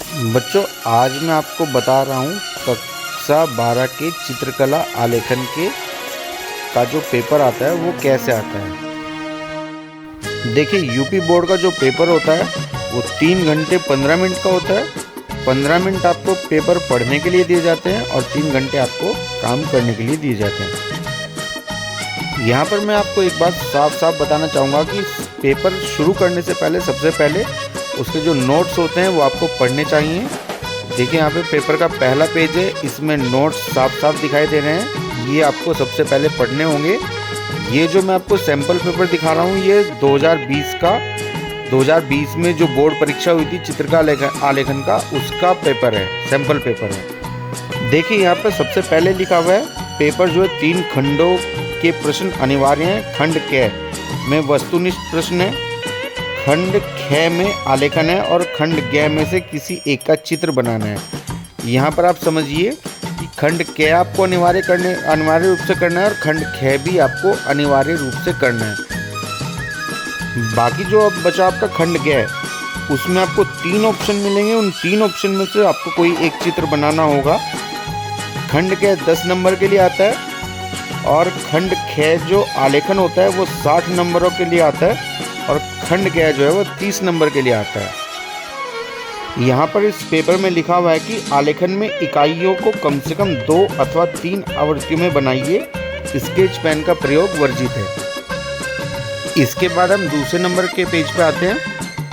बच्चों, आज मैं आपको बता रहा हूँ कक्षा 12 के चित्रकला आलेखन के का जो पेपर आता है वो कैसे आता है। देखिए, यूपी बोर्ड का जो पेपर होता है वो 3 घंटे 15 मिनट का होता है। 15 मिनट आपको पेपर पढ़ने के लिए दिए जाते हैं और 3 घंटे आपको काम करने के लिए दिए जाते हैं। यहाँ पर मैं आपको एक बात साफ साफ बताना चाहूँगा कि पेपर शुरू करने से पहले सबसे पहले उसके जो नोट्स होते हैं वो आपको पढ़ने चाहिए। देखिए, यहाँ पे पेपर का पहला पेज है, इसमें नोट्स साफ साफ दिखाई दे रहे हैं, ये आपको सबसे पहले पढ़ने होंगे। ये जो मैं आपको सैम्पल पेपर दिखा रहा हूँ ये 2020 में जो बोर्ड परीक्षा हुई थी चित्रकला आलेखन का, उसका पेपर है, सैम्पल पेपर है। देखिए, यहाँ पर सबसे पहले लिखा हुआ है पेपर जो है 3 खंडों के प्रश्न अनिवार्य हैं। खंड क में वस्तुनिष्ठ प्रश्न है, खंड ख में आलेखन है और खंड ग में से किसी एक का चित्र बनाना है। यहाँ पर आप समझिए कि खंड क आपको अनिवार्य रूप से करना है और खंड ख भी आपको अनिवार्य रूप से करना है। बाकी जो अब बचा आपका खंड ग, उसमें आपको 3 ऑप्शन मिलेंगे। उन 3 ऑप्शन में से आपको कोई एक चित्र बनाना होगा। खंड ग 10 नंबर के लिए आता है और खंड ख जो आलेखन होता है वो 60 नंबरों के लिए आता है और खंड ग जो है वो 30 नंबर के लिए आता है। यहाँ पर इस पेपर में लिखा हुआ है कि आलेखन में इकाइयों को कम से कम 2 अथवा 3 आवृत्तियों में बनाइए, स्केच पेन का प्रयोग वर्जित है। इसके बाद हम दूसरे नंबर के पेज पे आते हैं।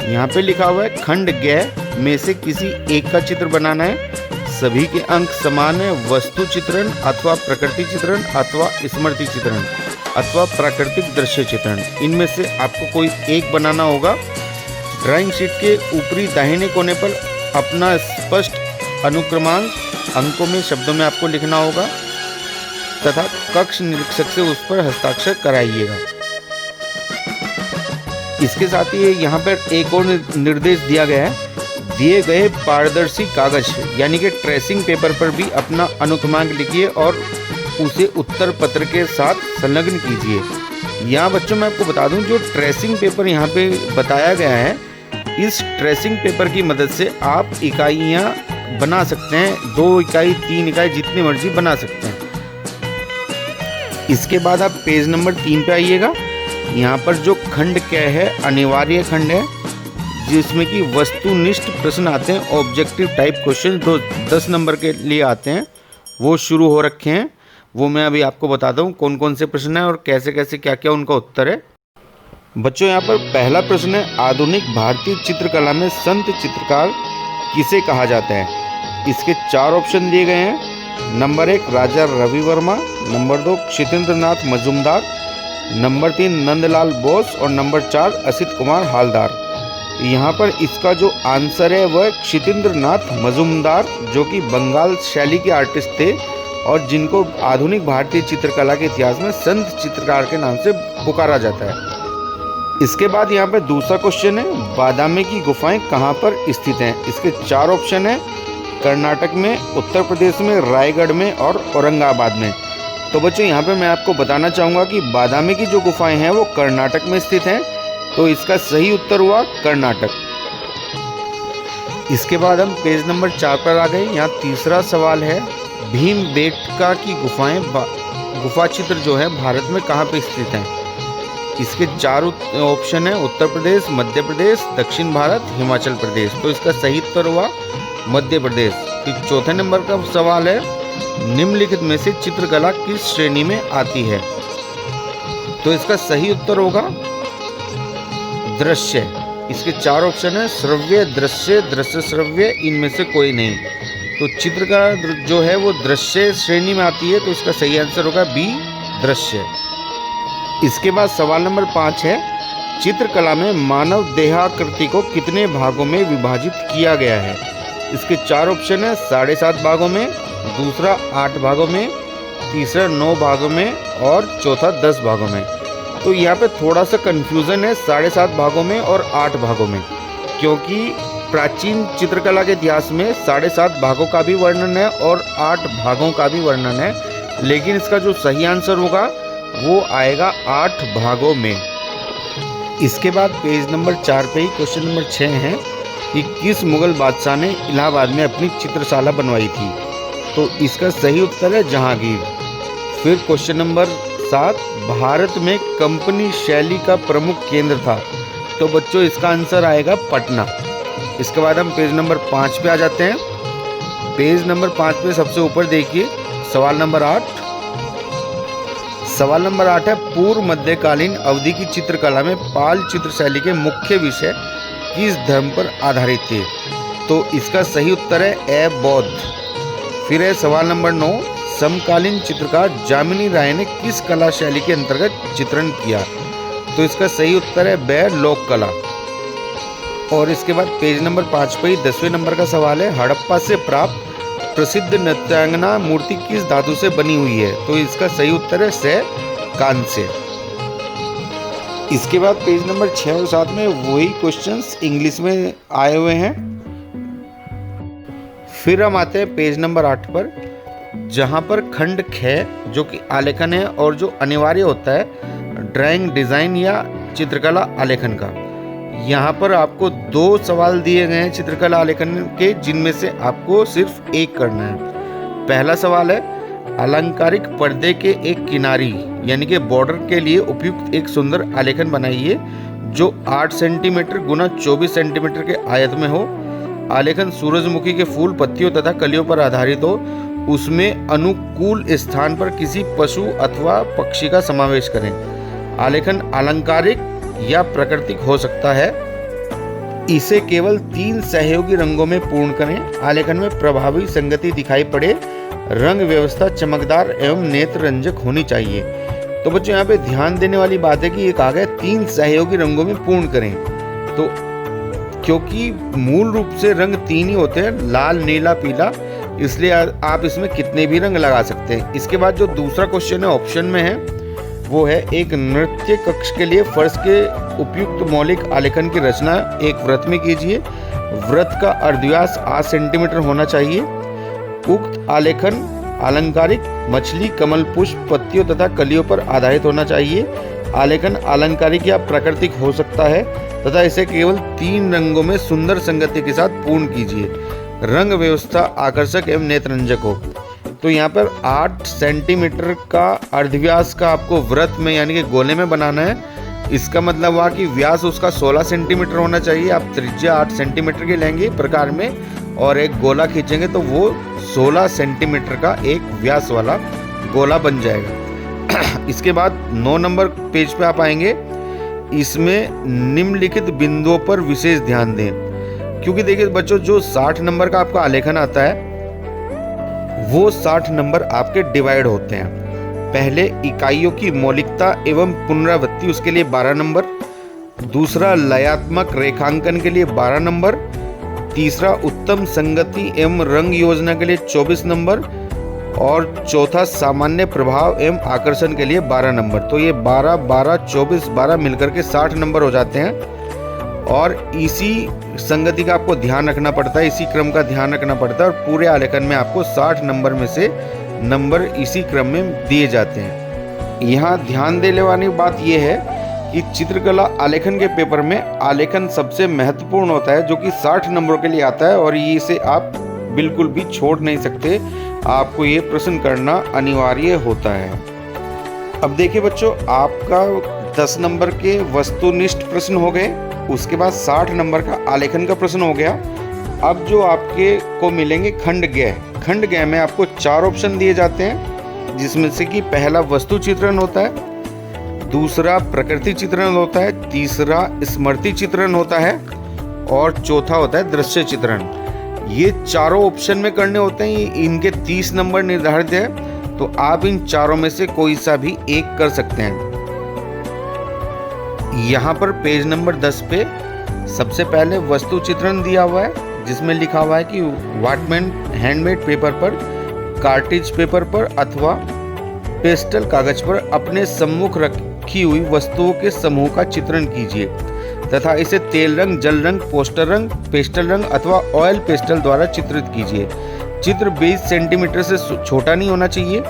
यहाँ पे लिखा हुआ है खंड ग में से किसी एक का चित्र बनाना है। सभी के अंक समान है। वस्तु चित्रण अथवा प्रकृति चित्रण अथवा स्मृति चित्रण अथवा प्राकृतिक दृश्य चित्रण, इनमें से आपको कोई एक बनाना होगा। ड्राइंग शीट के ऊपरी दाहिने कोने पर अपना स्पष्ट अनुक्रमांक अंकों में शब्दों में आपको लिखना होगा तथा कक्ष निरीक्षक से उस पर हस्ताक्षर कराइएगा। इसके साथ ही यहाँ पर एक और निर्देश दिया गया है, दिए गए पारदर्शी कागज यानी कि ट्रेसिंग पेपर पर भी अपना अनुक्रमांक लिखिए और उसे उत्तर पत्र के साथ संलग्न कीजिए। यहाँ बच्चों मैं आपको बता दूं, जो ट्रेसिंग पेपर यहाँ पे बताया गया है, इस ट्रेसिंग पेपर की मदद से आप इकाइयाँ बना सकते हैं। 2 इकाई 3 इकाई जितनी मर्जी बना सकते हैं। इसके बाद आप पेज नंबर 3 पे आइएगा। यहाँ पर जो खंड क है अनिवार्य खंड है, जिसमें कि वस्तुनिष्ठ प्रश्न आते हैं, ऑब्जेक्टिव टाइप क्वेश्चन जो 10 नंबर के लिए आते हैं, वो शुरू हो रखे हैं। वो मैं अभी आपको बताता हूँ कौन कौन से प्रश्न हैं और कैसे कैसे क्या क्या उनका उत्तर है। बच्चों, यहाँ पर पहला प्रश्न है, आधुनिक भारतीय चित्रकला में संत चित्रकार किसे कहा जाता है। इसके 4 ऑप्शन दिए गए हैं। नंबर 1 राजा रवि वर्मा, नंबर 2 क्षितेंद्र नाथ मजूमदार, नंबर 3 नंदलाल बोस और नंबर 4 असित कुमार हालदार। यहाँ पर इसका जो आंसर है वह क्षितेंद्र नाथ मजूमदार, जो कि बंगाल शैली के आर्टिस्ट थे और जिनको आधुनिक भारतीय चित्रकला के इतिहास में संत चित्रकार के नाम से पुकारा जाता है। इसके बाद यहाँ पे दूसरा क्वेश्चन है, बादामी की गुफाएं कहाँ पर स्थित हैं। इसके 4 ऑप्शन है, कर्नाटक में, उत्तर प्रदेश में, रायगढ़ में और औरंगाबाद में। तो बच्चों, यहाँ पे मैं आपको बताना चाहूँगा कि बादामी की जो गुफाएं हैं वो कर्नाटक में स्थित हैं, तो इसका सही उत्तर हुआ कर्नाटक। इसके बाद हम पेज नंबर 4 पर आ गए। यहाँ तीसरा सवाल है, भीमबेटका की गुफा चित्र जो है भारत में कहाँ पे स्थित हैं। इसके 4 ऑप्शन है, उत्तर प्रदेश, मध्य प्रदेश, दक्षिण भारत, हिमाचल प्रदेश। तो इसका सही उत्तर हुआ मध्य प्रदेश। फिर चौथे नंबर का सवाल है, निम्नलिखित में से चित्रकला किस श्रेणी में आती है। तो इसका सही उत्तर होगा दृश्य। इसके 4 ऑप्शन है, श्रव्य, दृश्य, दृश्य श्रव्य, इनमें से कोई नहीं। तो चित्रकला जो है वो दृश्य श्रेणी में आती है, तो इसका सही आंसर होगा बी, दृश्य। इसके बाद सवाल नंबर 5 है, चित्रकला में मानव देहाकृति को कितने भागों में विभाजित किया गया है। इसके 4 ऑप्शन है, 7.5 भागों में, दूसरा 8 भागों में, तीसरा 9 भागों में और चौथा 10 भागों में। तो यहाँ पे थोड़ा सा कन्फ्यूज़न है 7.5 भागों में और 8 भागों में, क्योंकि प्राचीन चित्रकला के इतिहास में 7.5 भागों का भी वर्णन है और 8 भागों का भी वर्णन है, लेकिन इसका जो सही आंसर होगा वो आएगा 8 भागों में। इसके बाद पेज नंबर 4 पे ही क्वेश्चन नंबर 6 है, कि किस मुगल बादशाह ने इलाहाबाद में अपनी चित्रशाला बनवाई थी? तो इसका सही उत्तर है जहांगीर। फिर क्वेश्चन नंबर 7, भारत में कंपनी शैली का प्रमुख केंद्र था? तो बच्चों इसका आंसर आएगा पटना। इसके बाद हम पेज नंबर 5 पे आ जाते हैं। पेज नंबर 5 पे सबसे ऊपर देखिए सवाल नंबर 8। सवाल नंबर 8 है, पूर्व मध्यकालीन अवधि की चित्रकला में पाल चित्रशैली के मुख्य विषय किस धर्म पर आधारित थे? तो इसका सही उत्तर है ए बौद्ध। फिर है सवाल नंबर 9, समकालीन चित्रकार जामिनी राय ने किस कला शैली के अंतर्गत चित्रण किया? तो इसका सही उत्तर है ब लोक कला। और इसके बाद पेज नंबर 5 पे 10वें नंबर का सवाल है, हड़प्पा से प्राप्त प्रसिद्ध नृत्यांगना मूर्ति किस धातु से बनी हुई है? तो इसका सही उत्तर है स कांस्य। इसके बाद पेज नंबर 6 और 7 में वही क्वेश्चंस इंग्लिश में आए हुए हैं। फिर हम आते हैं पेज नंबर 8 पर, जहां पर खंड ख जो कि आलेखन है और जो अनिवार्य होता है ड्राइंग डिजाइन या चित्रकला आलेखन का। यहाँ पर आपको 2 सवाल दिए गए हैं चित्रकला आलेखन के, जिनमें से आपको सिर्फ एक करना है। पहला सवाल है, अलंकारिक पर्दे के एक किनारी यानी कि बॉर्डर के लिए उपयुक्त एक सुंदर आलेखन बनाइए जो 8 सेंटीमीटर गुना 24 सेंटीमीटर के आयत में हो। आलेखन सूरजमुखी के फूल, पत्तियों तथा कलियों पर आधारित हो। उसमें अनुकूल स्थान पर किसी पशु अथवा पक्षी का समावेश करें। आलेखन अलंकारिक या प्राकृतिक हो सकता है। इसे केवल 3 सहयोगी रंगों में पूर्ण करें। आलेखन में प्रभावी संगति दिखाई पड़े। रंग व्यवस्था चमकदार एवं नेत्र रंजक होनी चाहिए। तो बच्चों यहाँ पे ध्यान देने वाली बात है कि ये कहा गया 3 सहयोगी रंगों में पूर्ण करें। तो क्योंकि मूल रूप से रंग 3 ही होते हैं, लाल, नीला, पीला, इसलिए आप इसमें कितने भी रंग लगा सकते हैं। इसके बाद जो दूसरा क्वेश्चन है ऑप्शन में है, वो है एक नृत्य कक्ष के लिए फर्श के उपयुक्त मौलिक आलेखन की रचना एक वृत्त में कीजिए। वृत्त का अर्धव्यास 8 सेंटीमीटर होना चाहिए। उक्त आलेखन अलंकारिक, मछली, कमल पुष्प, पत्तियों तथा कलियों पर आधारित होना चाहिए। आलेखन अलंकारिक या प्राकृतिक हो सकता है तथा इसे केवल 3 रंगों में सुंदर संगति के साथ पूर्ण कीजिए। रंग व्यवस्था आकर्षक एवं नेत्ररंजक हो। तो यहाँ पर 8 सेंटीमीटर का अर्धव्यास का आपको वृत्त में यानी कि गोले में बनाना है। इसका मतलब हुआ कि व्यास उसका 16 सेंटीमीटर होना चाहिए। आप त्रिज्या 8 सेंटीमीटर की लेंगे प्रकार में और एक गोला खींचेंगे तो वो 16 सेंटीमीटर का एक व्यास वाला गोला बन जाएगा। इसके बाद 9 नंबर पेज पे आप आएंगे। इसमें निम्नलिखित बिंदुओं पर विशेष ध्यान दें, क्योंकि देखिए बच्चों जो 60 नंबर का आपका आलेखन आता है वो 60 नंबर आपके डिवाइड होते हैं। पहले इकाइयों की मौलिकता एवं पुनरावृत्ति, उसके लिए 12 नंबर। दूसरा लयात्मक रेखांकन के लिए 12 नंबर। तीसरा उत्तम संगति एवं रंग योजना के लिए 24 नंबर। और चौथा सामान्य प्रभाव एवं आकर्षण के लिए 12 नंबर। तो ये 12, 12, 24, 12 मिलकर के 60 नंबर हो जाते हैं। और इसी संगति का आपको ध्यान रखना पड़ता है, इसी क्रम का ध्यान रखना पड़ता है। और पूरे आलेखन में आपको 60 नंबर में से नंबर इसी क्रम में दिए जाते हैं। यहाँ ध्यान देने वाली बात यह है कि चित्रकला आलेखन के पेपर में आलेखन सबसे महत्वपूर्ण होता है, जो कि 60 नंबरों के लिए आता है और इसे आप बिल्कुल भी छोड़ नहीं सकते। आपको ये प्रश्न करना अनिवार्य होता है। अब देखिए बच्चों, आपका 10 नंबर के वस्तुनिष्ठ प्रश्न हो गए। उसके बाद 60 नंबर का आलेखन का प्रश्न हो गया। अब जो आपके को मिलेंगे खंड ग। खंड ग में आपको 4 ऑप्शन दिए जाते हैं, जिसमें से कि पहला वस्तु चित्रण होता है, दूसरा प्रकृति चित्रण होता है, तीसरा स्मृति चित्रण होता है और चौथा होता है दृश्य चित्रण। ये चारों ऑप्शन में करने होते हैं। इनके 30 नंबर निर्धारित है, तो आप इन चारों में से कोई सा भी एक कर सकते हैं। यहाँ पर पेज नंबर 10 पे सबसे पहले वस्तु चित्रण दिया हुआ है, जिसमें लिखा हुआ है कि वाटमैन हैंडमेड पेपर पर, कार्टिज पेपर पर अथवा पेस्टल कागज पर अपने सम्मुख रखी हुई वस्तुओं के समूह का चित्रण कीजिए तथा इसे तेल रंग, जल रंग, पोस्टर रंग, पेस्टल रंग अथवा ऑयल पेस्टल द्वारा चित्रित कीजिए। चित्र 20 सेंटीमीटर से छोटा नहीं होना चाहिए।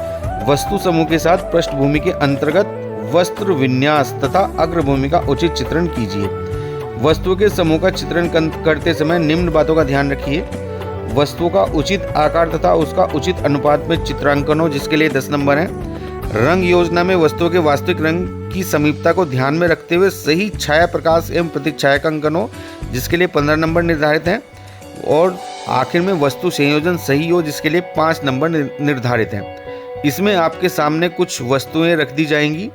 वस्तु समूह के साथ पृष्ठभूमि के अंतर्गत वस्त्र विन्यास तथा अग्रभूमि का उचित चित्रण कीजिए। वस्तु के समूह का चित्रण करते समय निम्न बातों का ध्यान रखिए। वस्तु का उचित आकार तथा उसका उचित अनुपात में चित्रांकन हो, जिसके लिए 10 नंबर है। रंग योजना में वस्तुओं के वास्तविक रंग की समीपता को ध्यान में रखते हुए सही छाया प्रकाश एवं प्रतिछाया का अंकन हो, जिसके लिए 15 नंबर निर्धारित हैं। और आखिर में वस्तु संयोजन सही हो, जिसके लिए 5 नंबर निर्धारित हैं। इसमें आपके सामने कुछ वस्तुएं रख दी जाएंगी,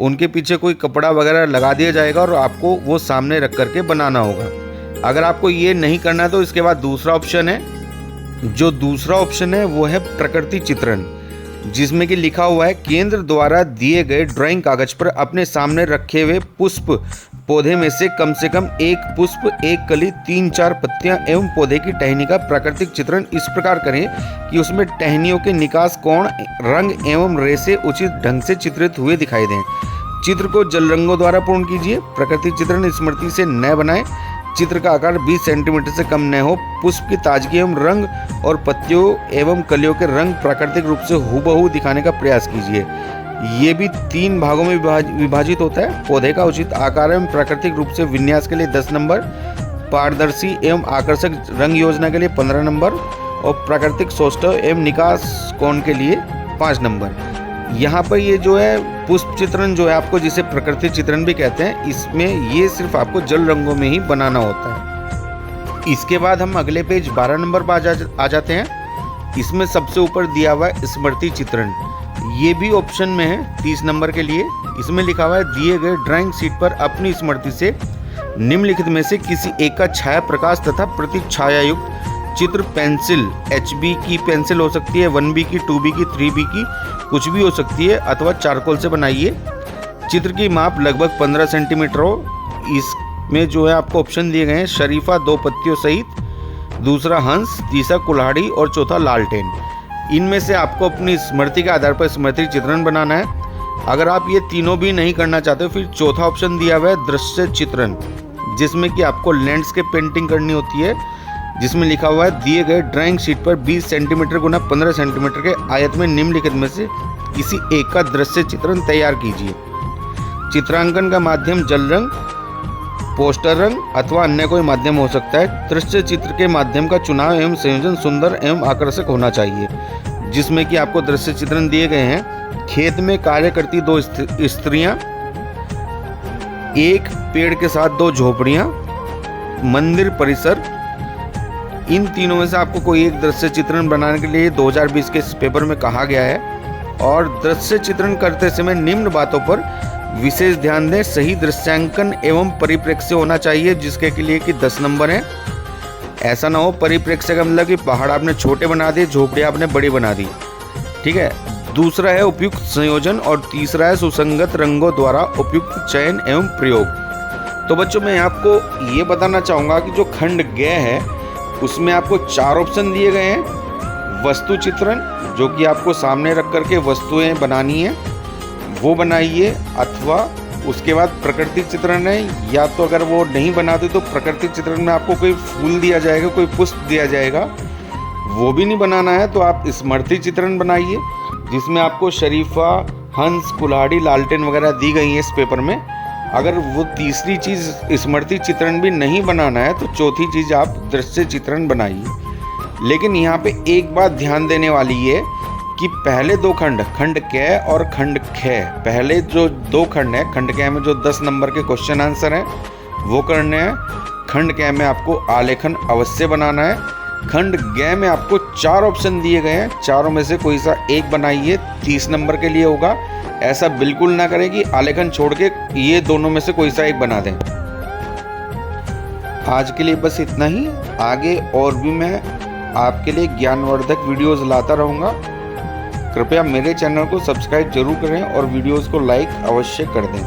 उनके पीछे कोई कपड़ा वगैरह लगा दिया जाएगा और आपको वो सामने रख करके बनाना होगा। अगर आपको ये नहीं करना तो इसके बाद दूसरा ऑप्शन है। जो दूसरा ऑप्शन है वो है प्रकृति चित्रण, जिसमें कि लिखा हुआ है केंद्र द्वारा दिए गए ड्राइंग कागज पर अपने सामने रखे हुए पुष्प पौधे में से कम एक पुष्प, एक कली, 3-4 पत्तियां एवं पौधे की टहनी का प्राकृतिक चित्रण इस प्रकार करें कि उसमें टहनियों के निकास कोण, रंग एवं रेशे उचित ढंग से चित्रित हुए दिखाई दें। चित्र को जल रंगों द्वारा पूर्ण कीजिए। प्राकृतिक चित्रण स्मृति से न बनाएं। चित्र का आकार 20 सेंटीमीटर से कम न हो। पुष्प की ताजगी एवं रंग और पत्तियों एवं कलियों के रंग प्राकृतिक रूप से हूबहू दिखाने का प्रयास कीजिए। ये भी 3 भागों में विभाजित होता है। पौधे का उचित आकार एवं प्राकृतिक रूप से विन्यास के लिए 10 नंबर, पारदर्शी एवं आकर्षक रंग योजना के लिए 15 नंबर और प्राकृतिक सौष्ठव एवं निकास कोण के लिए 5 नंबर। यहाँ पर ये जो है पुष्प चित्रण जो है आपको, जिसे प्रकृति चित्रण भी कहते हैं, इसमें ये सिर्फ आपको जल रंगों में ही बनाना होता है। इसके बाद हम अगले पेज 12 नंबर पर आ जाते हैं। इसमें सबसे ऊपर दिया हुआ है स्मृति चित्रण। ये भी ऑप्शन में है 30 नंबर के लिए। इसमें लिखा हुआ है दिए गए ड्राइंग शीट पर अपनी स्मृति से निम्नलिखित में से किसी एक का छाया प्रकाश तथा प्रतिछाया युक्त चित्र पेंसिल, HB की पेंसिल हो सकती है, 1B की, 2B की, 3B की, कुछ भी हो सकती है, अथवा चारकोल से बनाइए। चित्र की माप लगभग 15 सेंटीमीटर हो। इसमें जो है आपको ऑप्शन दिए गए हैं शरीफा 2 पत्तियों सहित, दूसरा हंस, तीसरा कुल्हाड़ी और चौथा लालटेन। इनमें से आपको अपनी स्मृति के आधार पर स्मृति चित्रण बनाना है। अगर आप ये तीनों भी नहीं करना चाहते फिर चौथा ऑप्शन दिया हुआ है दृश्य चित्रण, जिसमें कि आपको लैंडस्केप पेंटिंग करनी होती है, जिसमें लिखा हुआ है दिए गए ड्राइंग शीट पर 20 सेंटीमीटर गुना 15 सेंटीमीटर के आयत में निम्नलिखित में से किसी एक का दृश्य चित्रण तैयार कीजिए। चित्रांकन का माध्यम जल रंग, पोस्टर रंग अथवा अन्य कोई माध्यम हो सकता है। दृश्य चित्र के माध्यम का चुनाव एवं संयोजन सुंदर एवं आकर्षक होना चाहिए, जिसमें कि आपको दृश्य चित्रण दिए गए हैं। खेत में कार्य करती 2 स्त्रियां, एक पेड़ के साथ 2 झोपड़ियां, मंदिर परिसर। इन तीनों में से आपको कोई एक दृश्य चित्रण बनाने के लिए 2020 के इस पेपर में कहा गया है। और दृश्य चित्रण करते समय निम्न बातों पर विशेष ध्यान दें। सही दृश्यांकन एवं परिप्रेक्ष्य होना चाहिए, जिसके के लिए कि 10 नंबर है। ऐसा ना हो परिप्रेक्ष्य का मतलब कि पहाड़ आपने छोटे बना दिए, झोपड़ी आपने बड़ी बना दी, ठीक है। दूसरा है उपयुक्त संयोजन और तीसरा है सुसंगत रंगों द्वारा उपयुक्त चयन एवं प्रयोग। तो बच्चों मैं आपको ये बताना चाहूँगा कि जो खंड ग है उसमें आपको 4 ऑप्शन दिए गए हैं। वस्तु चित्रण, जो कि आपको सामने रख करके वस्तुएं बनानी है, वो बनाइए। अथवा उसके बाद प्रकृति चित्रण है, या तो अगर वो नहीं बनाते तो प्रकृति चित्रण में आपको कोई फूल दिया जाएगा, कोई पुष्प दिया जाएगा, वो भी नहीं बनाना है तो आप स्मृति चित्रण बनाइए, जिसमें आपको शरीफा, हंस, कुल्हाड़ी, लालटेन वगैरह दी गई है इस पेपर में। अगर वो तीसरी चीज़ स्मृति चित्रण भी नहीं बनाना है तो चौथी चीज़ आप दृश्य चित्रण बनाइए। लेकिन यहाँ पे एक बात ध्यान देने वाली है कि पहले 2 खंड, खंड क और खंड ख, पहले जो 2 खंड है, खंड क में जो 10 नंबर के क्वेश्चन आंसर हैं वो करने हैं। खंड क में आपको आलेखन अवश्य बनाना है। खंड ग में आपको 4 ऑप्शन दिए गए हैं, चारों में से कोई सा एक बनाइए, 30 नंबर के लिए होगा। ऐसा बिल्कुल ना करें कि आलेखन छोड़ के ये दोनों में से कोई सा एक बना दें। आज के लिए बस इतना ही। आगे और भी मैं आपके लिए ज्ञानवर्धक वीडियोस लाता रहूँगा। कृपया मेरे चैनल को सब्सक्राइब जरूर करें और वीडियोस को लाइक अवश्य कर दें।